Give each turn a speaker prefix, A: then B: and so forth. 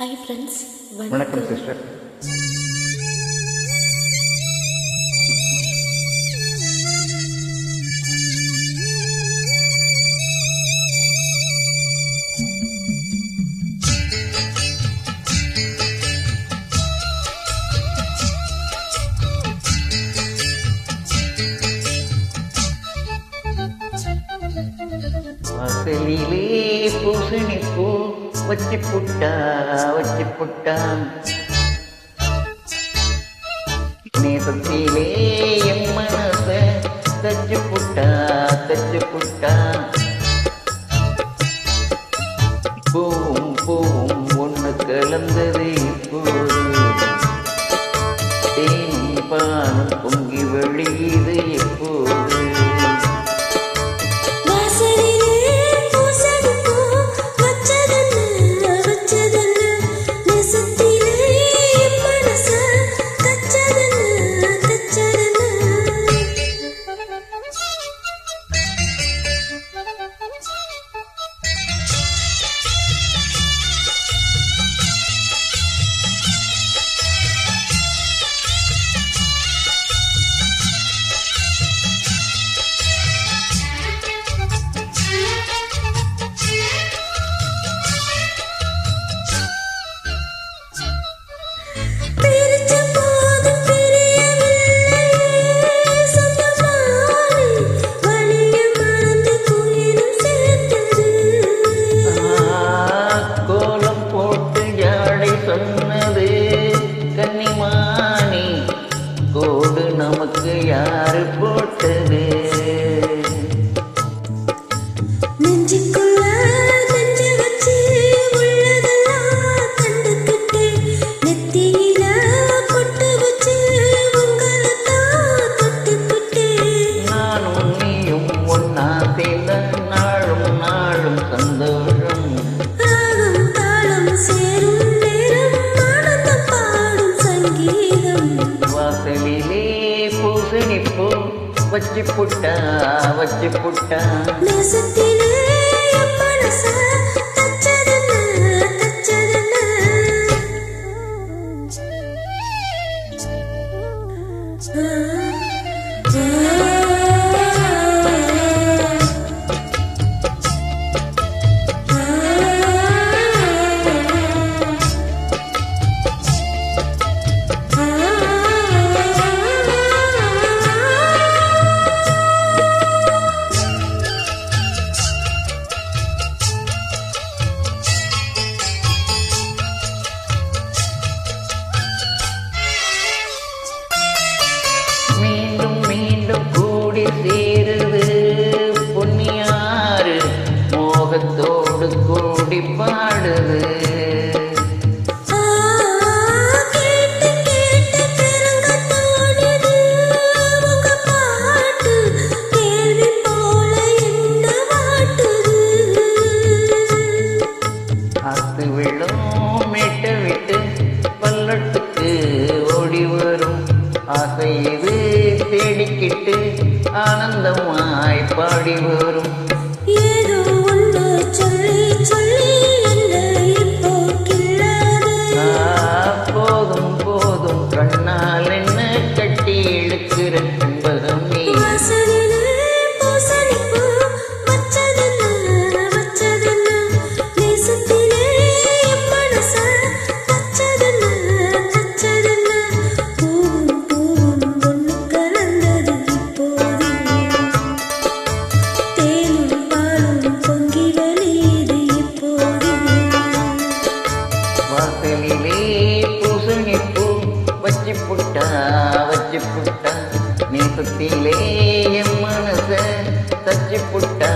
A: Hi friends,
B: வணக்கம் sister. வாசலிலே பூசணி பூ வச்சு புட்டா நேசத்திலே என் மனச தச்சு புட்டா பூவும் பூவும் ஒன்று கலந்தது இப்போது தேனும் பாலும் பொங்கி வெளியுது எப்போது நமக்கு யாரு போட்டது?
A: நெஞ்சுக்குள்ள நெஞ்சு வச்சு உள்ளதெல்லாம் கண்டுக்கிட்டு நெத்தியில பொட்டு வச்சு உங்களைத்தான் தொட்டுக்கிட்டு
B: நானும் நீயும் ஒன்னா சேர்ந்த நாளும் சந்தோஷம்
A: ராகம் தாளம் சேரும் நேரம் ஆனந்தம் பாடும் சங்கீதம்
B: வாசலிலே பூசணிப்பூ வச்சு புட்டா
A: நேசத்திலே என் மனச தச்சதென்ன
B: சேருது பொன்னியாறு மோகத்தோடு கூடி பாடுது ஆத்து வெள்ளம் மேட்ட விட்டு பல்லட்டுக்கு ஓடி வரும் ஆசை இது தேடிக்கிட்டு ஆனந்தமாய் பாடி வரும்
A: ஏதோ ஒன்று சொல்லி சொல்லி என்ன
B: போதும் போதும் கண்ணால் என்ன கட்டி இழுக்கிற என்பதும் நீ வாசலிலே பூசணிப்பூ வச்சு புட்டா நேசத்திலே என் மனச தச்சு புட்டா